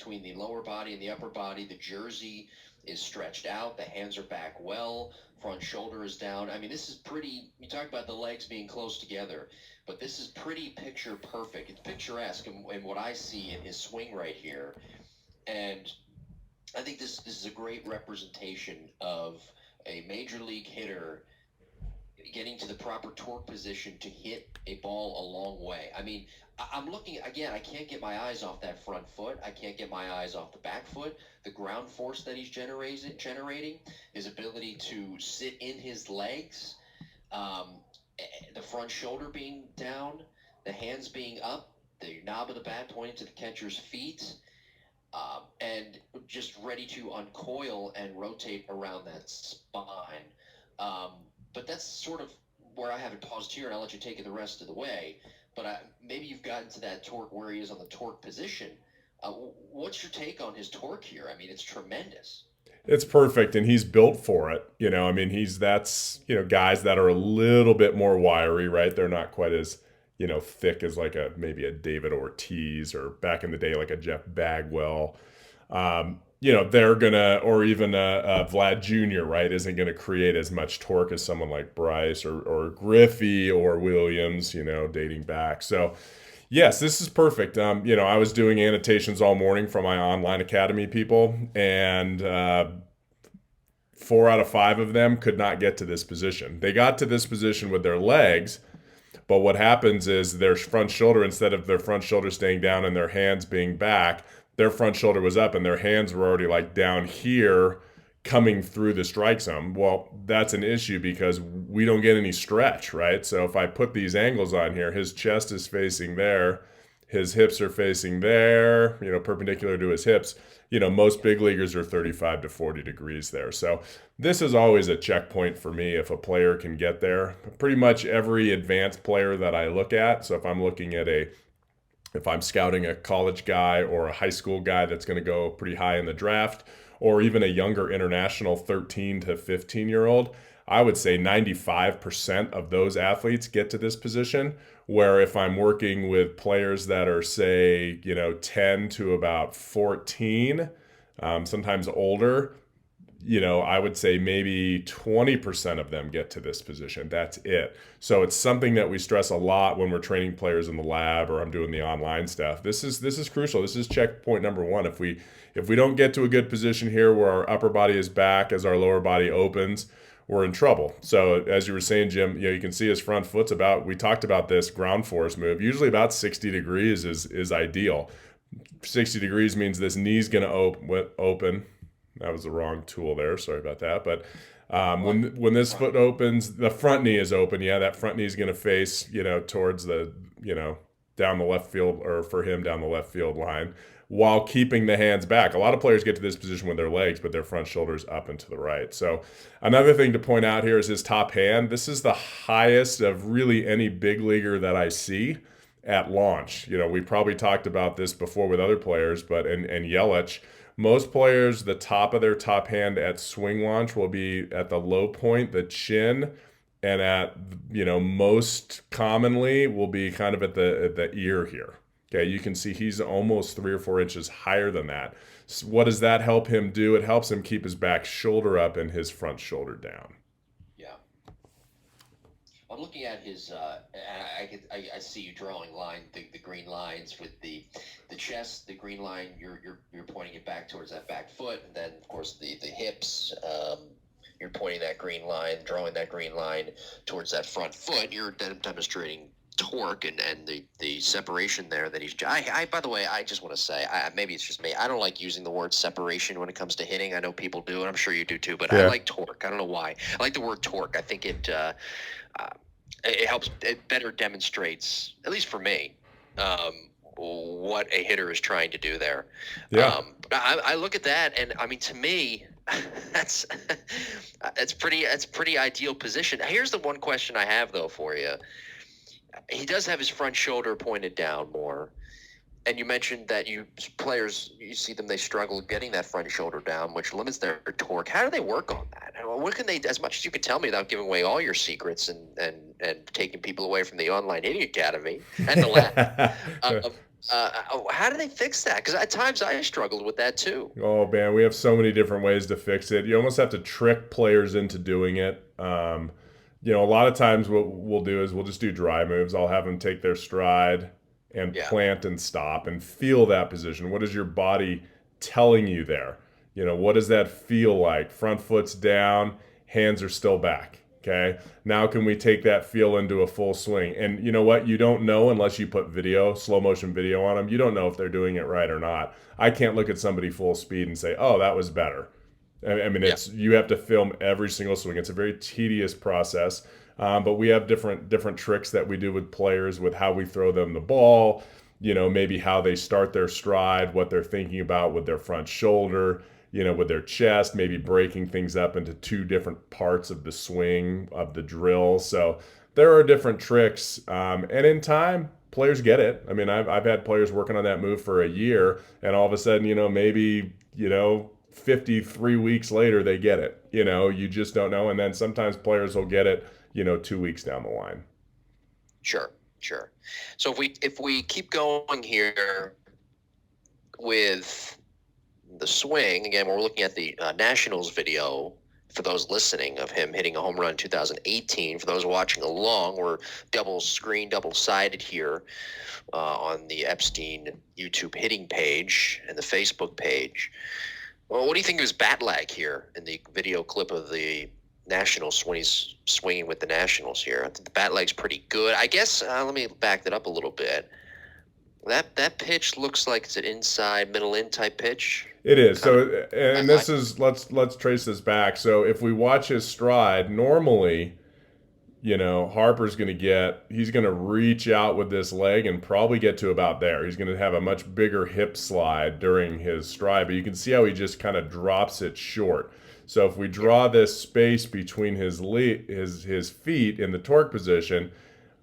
between the lower body and the upper body. The jersey is stretched out. The hands are back well. Front shoulder is down. I mean, this is pretty. You talk about the legs being close together, but this is pretty picture perfect. It's picturesque in what I see in his swing right here. And I think this is a great representation of a major league hitter getting to the proper torque position to hit a ball a long way. I mean, I'm looking again. I can't get my eyes off that front foot. I can't get my eyes off the back foot. The ground force that he's generating, his ability to sit in his legs, um, the front shoulder being down, the hands being up, the knob of the bat pointing to the catcher's feet, and just ready to uncoil and rotate around that spine. Um, but that's sort of where I haven't paused here, and I'll let you take it the rest of the way. But maybe you've gotten to that torque where he is on the torque position. What's your take on his torque here? I mean, it's tremendous. It's perfect, and he's built for it. I mean, that's guys that are a little bit more wiry, right? They're not quite as thick as like a maybe a David Ortiz or back in the day like a Jeff Bagwell. They're gonna, or even a Vlad Jr., right, isn't gonna create as much torque as someone like Bryce or Griffey or Williams, dating back. So yes, this is perfect. I was doing annotations all morning for my online academy people, and 4 out of 5 of them could not get to this position. They got to this position with their legs, but what happens is their front shoulder, instead of their front shoulder staying down and their hands being back, their front shoulder was up and their hands were already like down here coming through the strike zone. Well, that's an issue because we don't get any stretch, right? So if I put these angles on here, his chest is facing there, his hips are facing there, perpendicular to his hips. Most big leaguers are 35 to 40 degrees there. So this is always a checkpoint for me if a player can get there. Pretty much every advanced player that I look at, so if I'm scouting a college guy or a high school guy that's going to go pretty high in the draft, or even a younger international 13 to 15-year-old, I would say 95% of those athletes get to this position. Where if I'm working with players that are, say, 10 to about 14, sometimes older, I would say maybe 20% of them get to this position. That's it. So it's something that we stress a lot when we're training players in the lab or I'm doing the online stuff. This is crucial. This is checkpoint number one. If we don't get to a good position here where our upper body is back as our lower body opens, we're in trouble. So as you were saying, Jim, you can see his front foot's we talked about this ground force move. Usually about 60 degrees is ideal. 60 degrees means this knee's going to open. That was the wrong tool there. Sorry about that. But when this foot opens, the front knee is open. Yeah, that front knee is going to face, towards the, down the left field, or for him down the left field line, while keeping the hands back. A lot of players get to this position with their legs, but their front shoulder's up and to the right. So another thing to point out here is his top hand. This is the highest of really any big leaguer that I see at launch. We probably talked about this before with other players, but and Yelich, most players, the top of their top hand at swing launch will be at the low point, the chin, and at most commonly will be kind of at the ear here. Okay, you can see he's almost 3 or 4 inches higher than that. So what does that help him do? It helps him keep his back shoulder up and his front shoulder down. Yeah. I'm looking at his, and I see you drawing the green lines with the chest, the green line. You're pointing it back towards that back foot, and then of course the hips. You're pointing that green line, drawing that green line towards that front foot. You're demonstrating torque and the separation there that he's. By the way, I just want to say, maybe it's just me. I don't like using the word separation when it comes to hitting. I know people do, and I'm sure you do too. But I Yeah. like torque. I don't know why. I like the word torque. I think it helps. It better demonstrates, at least for me, what a hitter is trying to do there. Yeah. I look at that, and I mean, to me, that's pretty ideal position. Here's the one question I have though for you. He does have his front shoulder pointed down more. And you mentioned that players, you see them, they struggle getting that front shoulder down, which limits their torque. How do they work on that? What can they, as much as you can tell me without giving away all your secrets and taking people away from the online hitting academy and the lab, How do they fix that? Because at times I struggled with that too. Oh man, we have so many different ways to fix it. You almost have to trick players into doing it. A lot of times what we'll do is we'll just do dry moves. I'll have them take their stride and Yeah, plant and stop and feel that position. What is your body telling you there? What does that feel like? Front foot's down, hands are still back. Okay. Now, can we take that feel into a full swing? And you know what? You don't know unless you put video, slow motion video on them. You don't know if they're doing it right or not. I can't look at somebody full speed and say, "Oh, that was better." I mean, yeah, it's you have to film every single swing. It's a very tedious process, but we have different tricks that we do with players with how we throw them the ball. Maybe how they start their stride, what they're thinking about with their front shoulder. With their chest, maybe breaking things up into two different parts of the swing of the drill. So there are different tricks, and in time, players get it. I mean, I've had players working on that move for a year, and all of a sudden, maybe 53 weeks later they get it. You just don't know, and then sometimes players will get it 2 weeks down the line. sure, sure. So if we keep going here with the swing again, we're looking at the Nationals video. For those listening, of him hitting a home run in 2018. For those watching along, we're double screen, double sided here on the Epstein YouTube hitting page and the Facebook page. Well, what do you think of his bat lag here in the video clip of the Nationals when he's swinging with the Nationals here? I think the bat lag's pretty good. I guess let me back that up a little bit. That pitch looks like it's an inside middle in type pitch. It is. Kind of. So, and this is let's trace this back. So, if we watch his stride, normally, Harper's going to he's going to reach out with this leg and probably get to about there. He's going to have a much bigger hip slide during his stride, but you can see how he just kind of drops it short. So, if we draw this space between his feet in the torque position,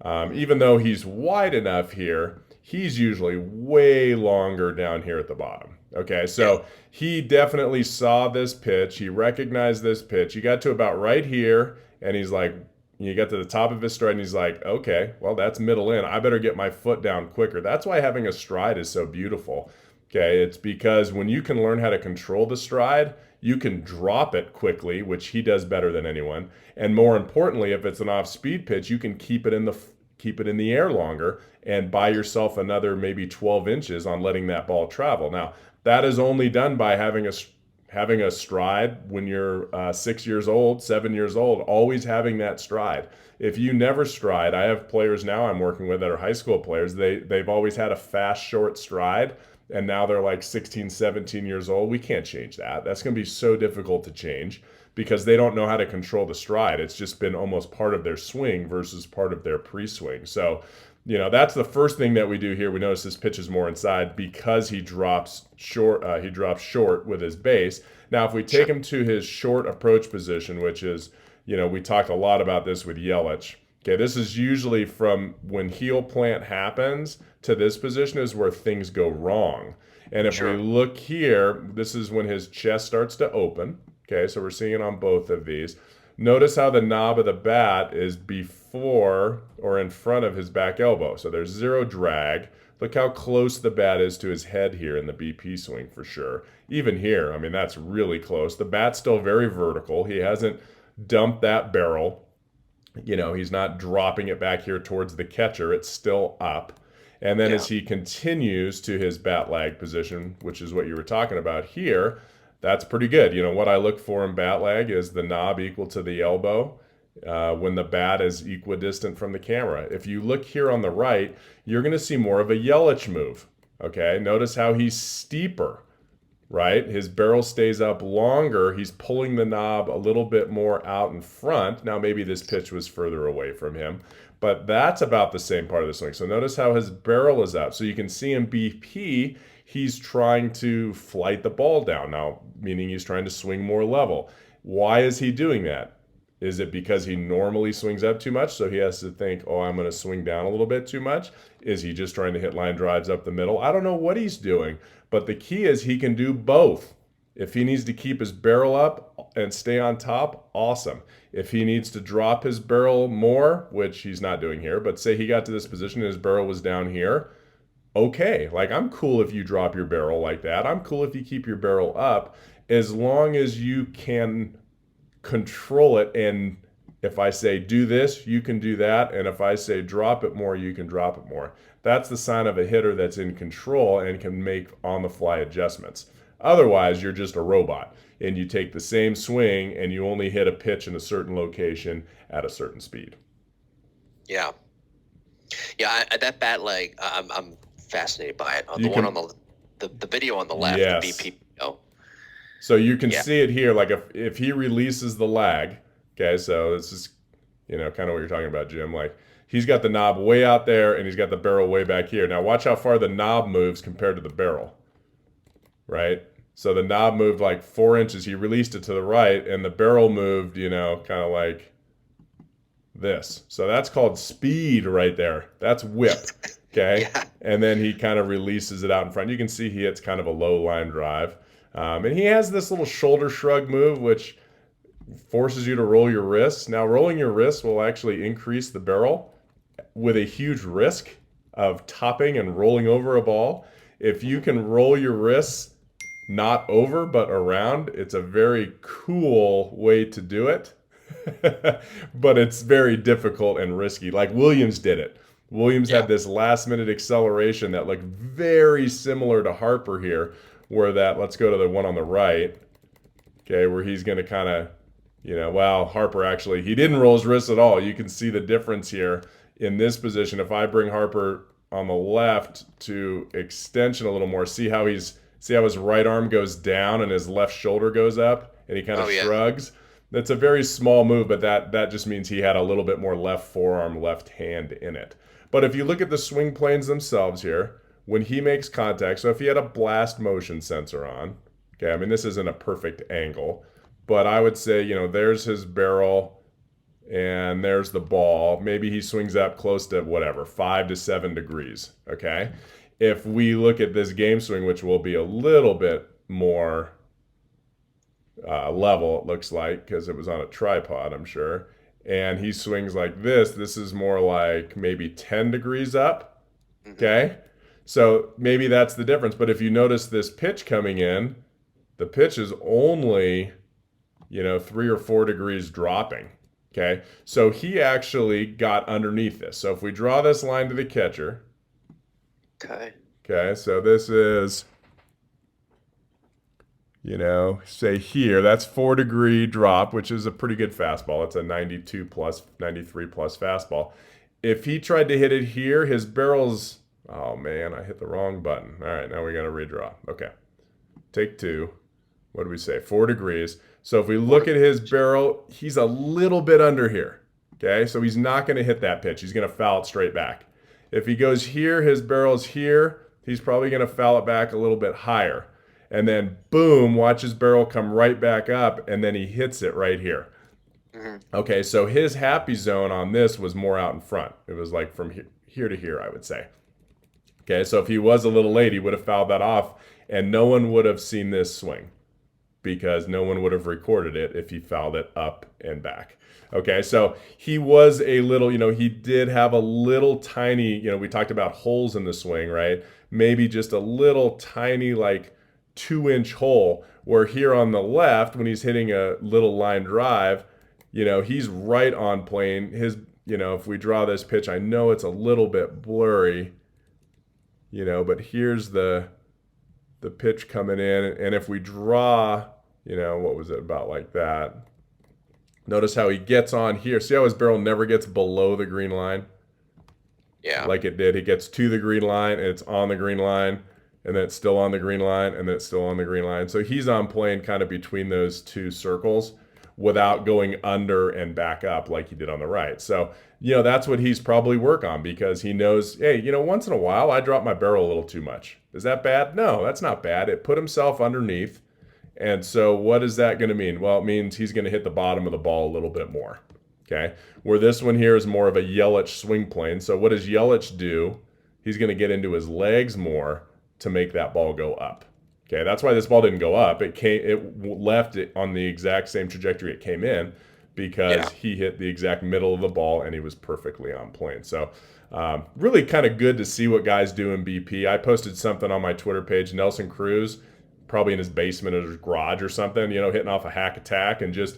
even though he's wide enough here, he's usually way longer down here at the bottom. Okay, so he definitely saw this pitch. He recognized this pitch. He got to about right here, and he's like, you got to the top of his stride, and he's like, okay, well, that's middle in. I better get my foot down quicker. That's why having a stride is so beautiful. Okay, it's because when you can learn how to control the stride, you can drop it quickly, which he does better than anyone. And more importantly, if it's an off-speed pitch, you can keep it in the air longer and buy yourself another maybe 12 inches on letting that ball travel. Now, that is only done by having a stride when you're 6 years old, 7 years old, always having that stride. If you never stride, I have players now I'm working with that are high school players. They've always had a fast, short stride, and now they're like 16, 17 years old. We can't change that. That's going to be so difficult to change because they don't know how to control the stride. It's just been almost part of their swing versus part of their pre-swing. So, that's the first thing that we do here. We notice this pitch is more inside because he drops short. He drops short with his base. Now, if we take him to his short approach position, which is, we talked a lot about this with Yelich. Okay, this is usually from when heel plant happens to this position is where things go wrong. And if we look here, this is when his chest starts to open. Okay, so we're seeing it on both of these. Notice how the knob of the bat is before or in front of his back elbow. So there's zero drag. Look how close the bat is to his head here in the BP swing for sure. Even here, I mean, that's really close. The bat's still very vertical. He hasn't dumped that barrel. He's not dropping it back here towards the catcher. It's still up. And then as he continues to his bat lag position, which is what you were talking about here, that's pretty good. What I look for in bat lag is the knob equal to the elbow when the bat is equidistant from the camera. If you look here on the right, you're going to see more of a Yelich move. Okay, notice how he's steeper, right? His barrel stays up longer. He's pulling the knob a little bit more out in front. Now, maybe this pitch was further away from him, but that's about the same part of the swing. So notice how his barrel is up. So you can see in BP, he's trying to flight the ball down now, meaning he's trying to swing more level. Why is he doing that? Is it because he normally swings up too much, so he has to think, oh, I'm going to swing down a little bit too much? Is he just trying to hit line drives up the middle? I don't know what he's doing, but the key is he can do both. If he needs to keep his barrel up and stay on top, awesome. If he needs to drop his barrel more, which he's not doing here, but say he got to this position and his barrel was down here, okay. Like, I'm cool if you drop your barrel like that. I'm cool if you keep your barrel up, as long as you can control it. And if I say do this, you can do that. And if I say drop it more, you can drop it more. That's the sign of a hitter that's in control and can make on the fly adjustments. Otherwise, you're just a robot and you take the same swing and you only hit a pitch in a certain location at a certain speed. Yeah. Yeah, that bat leg, I'm fascinated by it. You The one can, on the video on the left, the yes. BP. Oh, So you can yeah. see it here. Like if he releases the lag, okay, so this is, kind of what you're talking about, Jim. Like he's got the knob way out there and he's got the barrel way back here. Now watch how far the knob moves compared to the barrel, right? So the knob moved like 4 inches. He released it to the right and the barrel moved, kind of like this. So that's called speed right there. That's whip. Okay. Yeah. And then he kind of releases it out in front. You can see he hits kind of a low line drive. And he has this little shoulder shrug move, which forces you to roll your wrists. Now, rolling your wrists will actually increase the barrel with a huge risk of topping and rolling over a ball. If you can roll your wrists not over but around, it's a very cool way to do it. But it's very difficult and risky. Like Williams did it. Williams had this last minute acceleration that looked very similar to Harper here, where let's go to the one on the right, okay, where he's going to kind of, Harper actually, he didn't roll his wrists at all. You can see the difference here in this position. If I bring Harper on the left to extension a little more, see how his right arm goes down and his left shoulder goes up and he kind of shrugs. That's a very small move, but that just means he had a little bit more left forearm, left hand in it. But if you look at the swing planes themselves here, when he makes contact, so if he had a blast motion sensor on, okay, I mean, this isn't a perfect angle, but I would say, there's his barrel and there's the ball. Maybe he swings up close to whatever, 5 to 7 degrees, okay? If we look at this game swing, which will be a little bit more level, it looks like, because it was on a tripod, I'm sure, and he swings like this is more like maybe 10 degrees up, okay? So maybe that's the difference. But if you notice this pitch coming in, the pitch is only, 3 or 4 degrees dropping. Okay. So he actually got underneath this. So if we draw this line to the catcher. Okay. Okay. So this is, say here, that's 4-degree drop, which is a pretty good fastball. It's a 92 plus, 93 plus fastball. If he tried to hit it here, his barrel's, oh man, I hit the wrong button. All right, now we got to redraw. Okay. Take 2. What do we say? 4 degrees. So if we look at his barrel, he's a little bit under here. Okay, so he's not going to hit that pitch. He's going to foul it straight back. If he goes here, his barrel's here. He's probably going to foul it back a little bit higher. And then boom, watch his barrel come right back up, and then he hits it right here. Okay, so his happy zone on this was more out in front. It was like from here to here, I would say. Okay, so if he was a little late, he would have fouled that off, and no one would have seen this swing because no one would have recorded it if he fouled it up and back. Okay, so he was a little, he did have a little tiny, we talked about holes in the swing, right? Maybe just a little tiny, like 2-inch hole, where here on the left, when he's hitting a little line drive, he's right on plane. His, if we draw this pitch, I know it's a little bit blurry, but here's the pitch coming in. And if we draw, what was it, about like that? Notice how he gets on here. See how his barrel never gets below the green line? Yeah. Like it did. He gets to the green line, and it's on the green line, and then it's still on the green line, and then it's still on the green line. So he's on plane kind of between those two circles without going under and back up like he did on the right. So, that's what he's probably work on, because he knows, hey, once in a while I drop my barrel a little too much. Is that bad? No, that's not bad. It put himself underneath. And so what is that going to mean? Well, it means he's going to hit the bottom of the ball a little bit more. Okay. Where this one here is more of a Yelich swing plane. So what does Yelich do? He's going to get into his legs more to make that ball go up. Okay. That's why this ball didn't go up. It left it on the exact same trajectory it came in, because Yeah. he hit the exact middle of the ball and he was perfectly on point. So really kind of good to see what guys do in BP. I posted something on my Twitter page. Nelson Cruz, probably in his basement or his garage or something, hitting off a hack attack and just,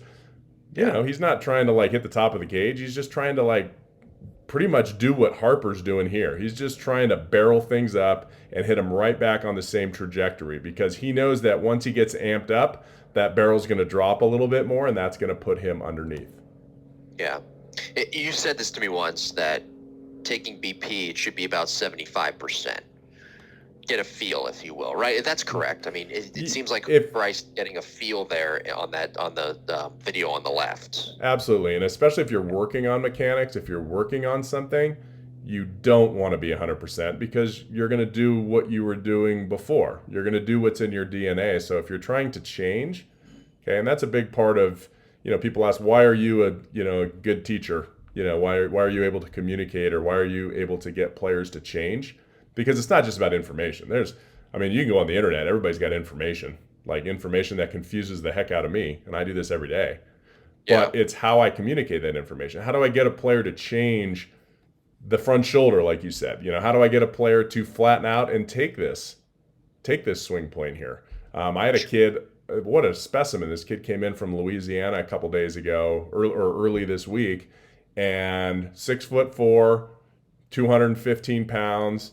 Yeah. he's not trying to like hit the top of the cage. He's just trying to like pretty much do what Harper's doing here. He's just trying to barrel things up and hit them right back on the same trajectory because he knows that once he gets amped up, that barrel's going to drop a little bit more and that's going to put him underneath. Yeah. You said this to me once that taking BP, it should be about 75%. Get a feel, if you will, right? That's correct. I mean, it seems like Bryce getting a feel there on the video on the left. Absolutely. And especially if you're working on mechanics, if you're working on something, you don't want to be 100% because you're going to do what you were doing before. You're going to do what's in your DNA. So if you're trying to change, okay, and that's a big part of, people ask, why are you a good teacher? Why are you able to communicate or why are you able to get players to change? Because it's not just about information. You can go on the internet, everybody's got information, like information that confuses the heck out of me. And I do this every day. But it's how I communicate that information. How do I get a player to change the front shoulder, like you said? How do I get a player to flatten out and take this swing plane here? I had a kid, what a specimen. This kid came in from Louisiana a couple days ago, or early this week, and 6'4", 215 pounds,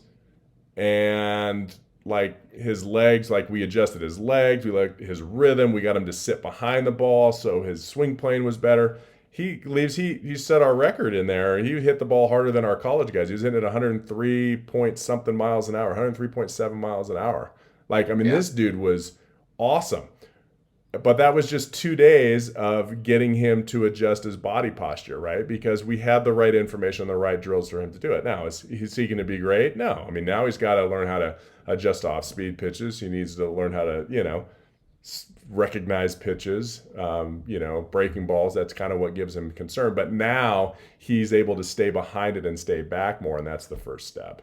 and like his legs, like we adjusted his legs, we liked his rhythm, we got him to sit behind the ball so his swing plane was better. He set our record in there. He hit the ball harder than our college guys. He was hitting at 103 point something miles an hour, 103.7 miles an hour. This dude was awesome. But that was just 2 days of getting him to adjust his body posture, right? Because we had the right information, the right drills for him to do it. Now, is he going to be great? No. Now he's got to learn how to adjust off-speed pitches. He needs to learn how to, recognize pitches, breaking balls. That's kind of what gives him concern. But now he's able to stay behind it and stay back more, and that's the first step.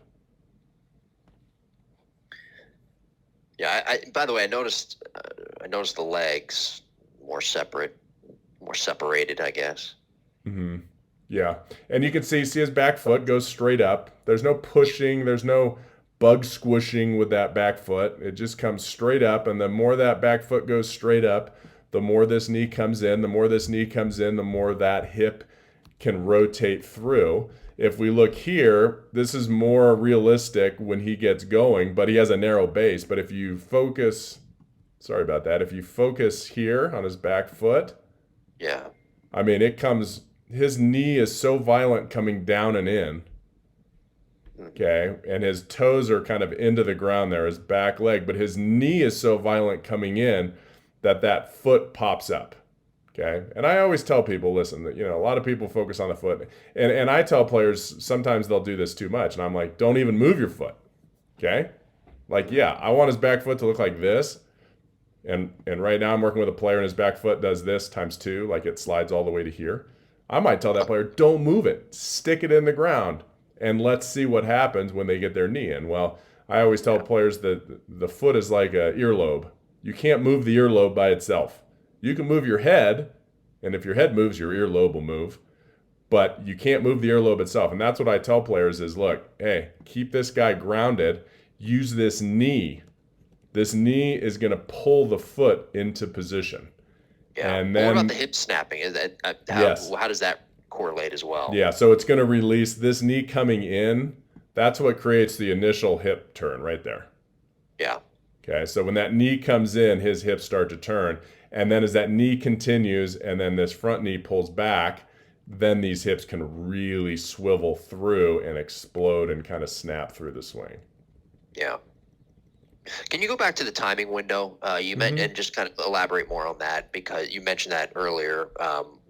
Yeah. By the way, I noticed the legs more separated, I guess. Mm-hmm. Yeah, and you can see his back foot goes straight up. There's no pushing. There's no bug squishing with that back foot. It just comes straight up, and the more that back foot goes straight up, the more this knee comes in. The more this knee comes in, the more that hip can rotate through. If we look here, this is more realistic when he gets going, but he has a narrow base. But if you focus, sorry about that, if you focus here on his back foot, yeah, his knee is so violent coming down and in, okay, and his toes are kind of into the ground there, his back leg, but his knee is so violent coming in that foot pops up. Okay. And I always tell people, listen, that, a lot of people focus on the foot. And I tell players, sometimes they'll do this too much. And I'm like, don't even move your foot. Okay. Like, yeah, I want his back foot to look like this. And right now I'm working with a player and his back foot does this times 2, like it slides all the way to here. I might tell that player, don't move it. Stick it in the ground. And let's see what happens when they get their knee in. Well, I always tell players that the foot is like an earlobe. You can't move the earlobe by itself. You can move your head, and if your head moves, your earlobe will move, but you can't move the earlobe itself. And that's what I tell players is, look, hey, keep this guy grounded. Use this knee. This knee is going to pull the foot into position. Yeah. And then, what about the hip snapping? Is that how does that correlate as well? Yeah, so it's going to release this knee coming in. That's what creates the initial hip turn right there. Yeah. Okay, so when that knee comes in, his hips start to turn. And then as that knee continues and then this front knee pulls back, then these hips can really swivel through and explode and kind of snap through the swing. Yeah. Can you go back to the timing window? You meant, and just kind of elaborate more on that, because you mentioned that earlier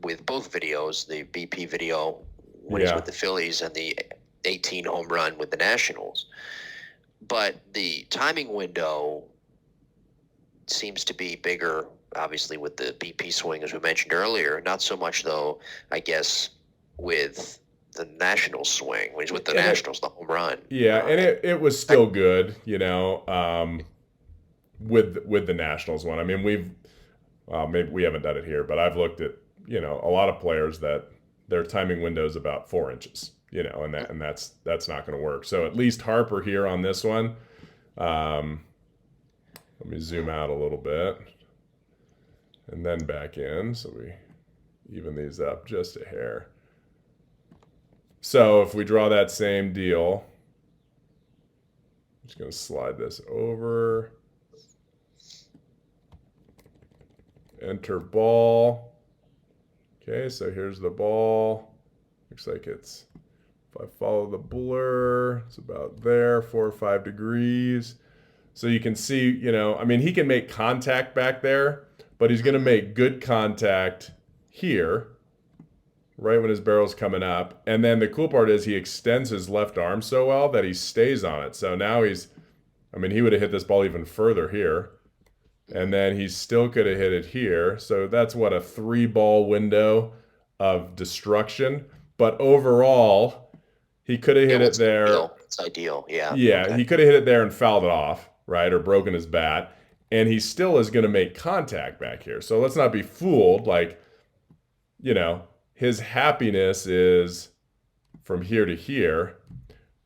with both videos, the BP video when he's with the Phillies and the 18 home run with the Nationals. But the timing window seems to be bigger, obviously, with the BP swing, as we mentioned earlier. Not so much, though, I guess, with the Nationals swing, when he's with the Nationals, the home run. Yeah, and it was still good, with the Nationals one. I mean, maybe we haven't done it here, but I've looked at you know, a lot of players that their timing window is about 4 inches, you know, and that's not going to work. So at least Harper here on this one. Let me zoom out a little bit and then back in so we even these up just a hair. So if we draw that same deal, I'm just going to slide this over. Enter ball. Okay, so here's the ball. Looks like it's, if I follow the blur, it's about there, 4 or 5 degrees. So you can see, you know, I mean, he can make contact back there, but he's going to make good contact here, right when his barrel's coming up. And then the cool part is he extends his left arm so well that he stays on it. So now he's, I mean, he would have hit this ball even further here. And then he still could have hit it here. So that's what, a 3-ball window of destruction. But overall, he could have hit it there. It's ideal. Yeah. Yeah, okay. He could have hit it there and fouled it off, right? Or broken his bat. And he still is going to make contact back here. So let's not be fooled. Like, you know, his happiness is from here to here.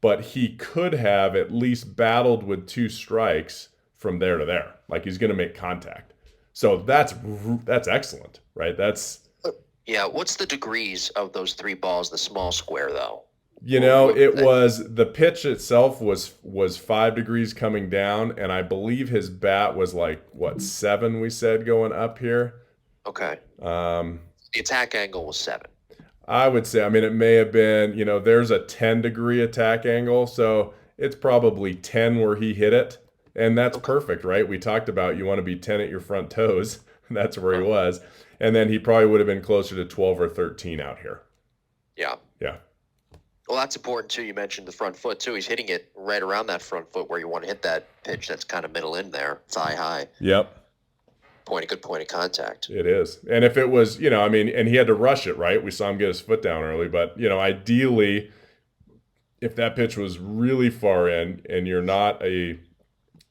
But he could have at least battled with 2 strikes from there to there. Like, he's going to make contact. So that's excellent, right? That's, yeah. What's the degrees of those 3 balls, the small square though? you know, it was, the pitch itself was 5 degrees coming down, and I believe his bat was like, what, 7 we said going up here. Okay. The attack angle was 7. I would say, I mean, it may have been, you know, there's a 10-degree attack angle, so it's probably 10 where he hit it. And that's perfect, right? We talked about you want to be 10 at your front toes. That's where he was. And then he probably would have been closer to 12 or 13 out here. Yeah. Yeah. Well, that's important too. You mentioned the front foot too. He's hitting it right around that front foot where you want to hit that pitch that's kind of middle in there, thigh high. Yep. Good point of contact. It is. And if it was, you know, I mean, and he had to rush it, right? We saw him get his foot down early. But, you know, ideally, if that pitch was really far in and you're not a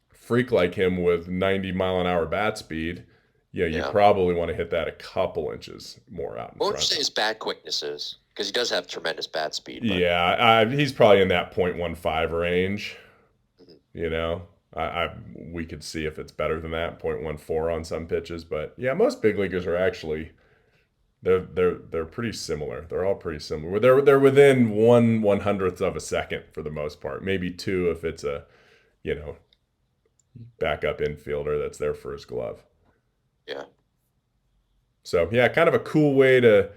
freak like him with 90-mile-an-hour bat speed, you probably want to hit that a couple inches more out in front. What would you say his bat quickness is? Because he does have tremendous bat speed. But... yeah, he's probably in that 0.15 range. Mm-hmm. You know, we could see if it's better than that, 0.14 on some pitches. But yeah, most big leaguers are actually they're pretty similar. They're all pretty similar. They're within 1/100th of a second for the most part. Maybe 2 if it's a, you know, backup infielder that's there for his glove. Yeah. So yeah, kind of a cool way to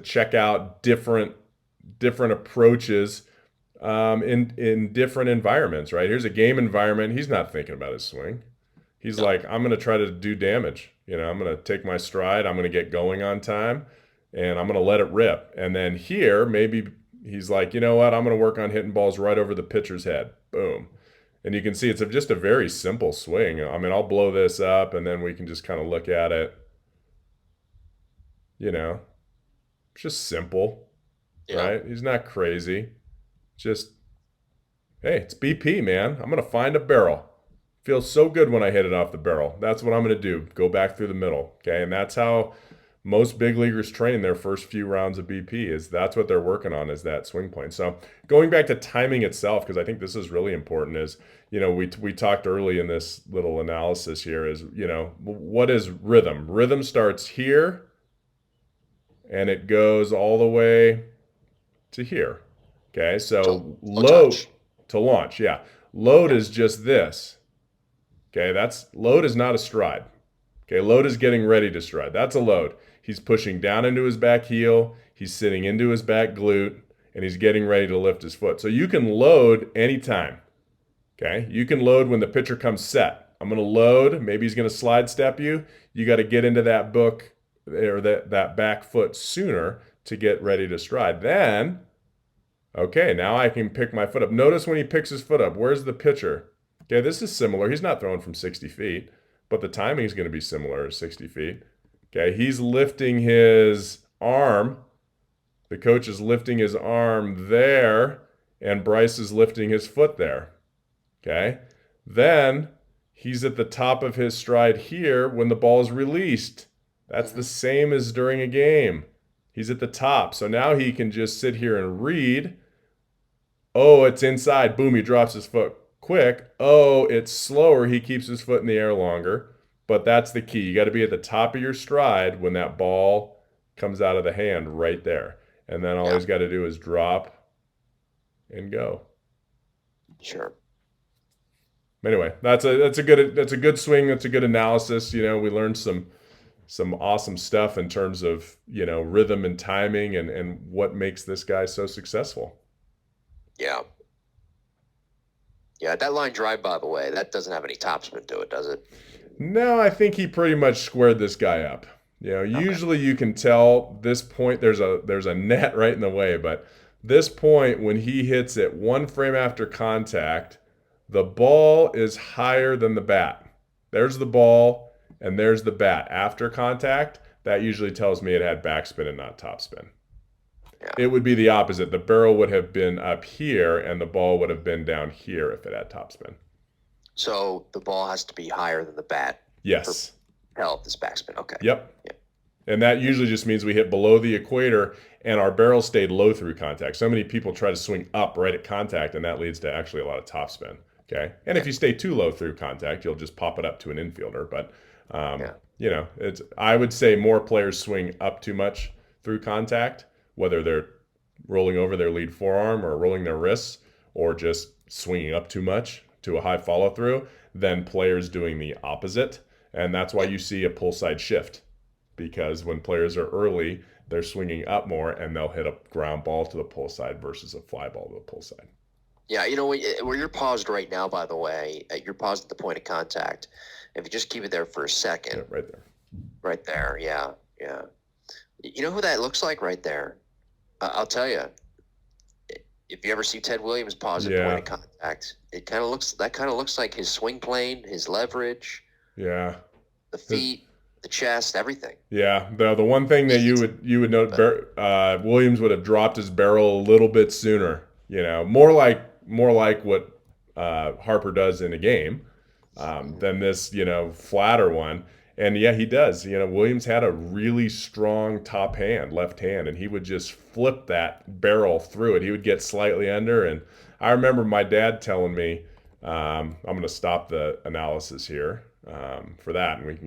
check out different approaches in different environments, right? Here's a game environment. He's not thinking about his swing. He's like, I'm going to try to do damage. You know, I'm going to take my stride. I'm going to get going on time, and I'm going to let it rip. And then here, maybe he's like, you know what? I'm going to work on hitting balls right over the pitcher's head. Boom. And you can see it's just a very simple swing. I mean, I'll blow this up, and then we can just kind of look at it. You know, it's just simple, right? He's not crazy. Just, hey, it's BP, man. I'm going to find a barrel. Feels so good when I hit it off the barrel. That's what I'm going to do. Go back through the middle, okay? And that's how most big leaguers train their first few rounds of BP, is that's what they're working on, is that swing plane. So going back to timing itself, because I think this is really important, is, you know, we talked early in this little analysis here is, you know, what is rhythm? Rhythm starts here and it goes all the way to here. Okay, so load to launch, yeah. Load is just this. Okay, load is not a stride. Okay, load is getting ready to stride. That's a load. He's pushing down into his back heel, he's sitting into his back glute, and he's getting ready to lift his foot. So you can load anytime. Okay, you can load when the pitcher comes set. I'm going to load, maybe he's going to slide step you. You got to get into that book or that back foot sooner to get ready to stride. Then, okay, now I can pick my foot up. Notice when he picks his foot up, where's the pitcher? Okay, this is similar. He's not throwing from 60 feet, but the timing is going to be similar at 60 feet. Okay, he's lifting his arm. The coach is lifting his arm there, and Bryce is lifting his foot there. Okay, then he's at the top of his stride here when the ball is released. That's the same as during a game. He's at the top. So now he can just sit here and read. Oh, it's inside. Boom, he drops his foot quick. Oh, it's slower. He keeps his foot in the air longer. But that's the key. You got to be at the top of your stride when that ball comes out of the hand right there. And then all he's got to do is drop and go. Sure. Anyway, that's a good swing. That's a good analysis. You know, we learned some awesome stuff in terms of, you know, rhythm and timing and what makes this guy so successful. Yeah. Yeah, that line drive, by the way, that doesn't have any topspin to it, does it? No, I think he pretty much squared this guy up. You know, usually you can tell this point there's a net right in the way, but this point when he hits it 1 frame after contact, the ball is higher than the bat. There's the ball and there's the bat after contact. That usually tells me it had backspin and not topspin. Yeah. It would be the opposite. The barrel would have been up here and the ball would have been down here if it had topspin. So the ball has to be higher than the bat. Yes. For help this backspin. Okay. Yep. And that usually just means we hit below the equator and our barrel stayed low through contact. So many people try to swing up right at contact and that leads to actually a lot of topspin. Okay. And if you stay too low through contact, you'll just pop it up to an infielder. But, you know, I would say more players swing up too much through contact, whether they're rolling over their lead forearm or rolling their wrists or just swinging up too much to a high follow through, than players doing the opposite. And that's why you see a pull side shift, because when players are early, they're swinging up more and they'll hit a ground ball to the pull side versus a fly ball to the pull side. Yeah, you know, where you're paused right now, by the way, you're paused at the point of contact. If you just keep it there for a second. Yeah, right there. Right there, yeah. You know who that looks like right there? I'll tell you. If you ever see Ted Williams pause at point of contact, that kind of looks like his swing plane, his leverage. Yeah. The feet, the chest, everything. Yeah. The one thing that you would note, Williams would have dropped his barrel a little bit sooner. You know, more like what Harper does in a game than this, you know, flatter one. And yeah, he does. You know, Williams had a really strong top hand, left hand, and he would just flip that barrel through it. He would get slightly under. And I remember my dad telling me, I'm going to stop the analysis here for that, and we can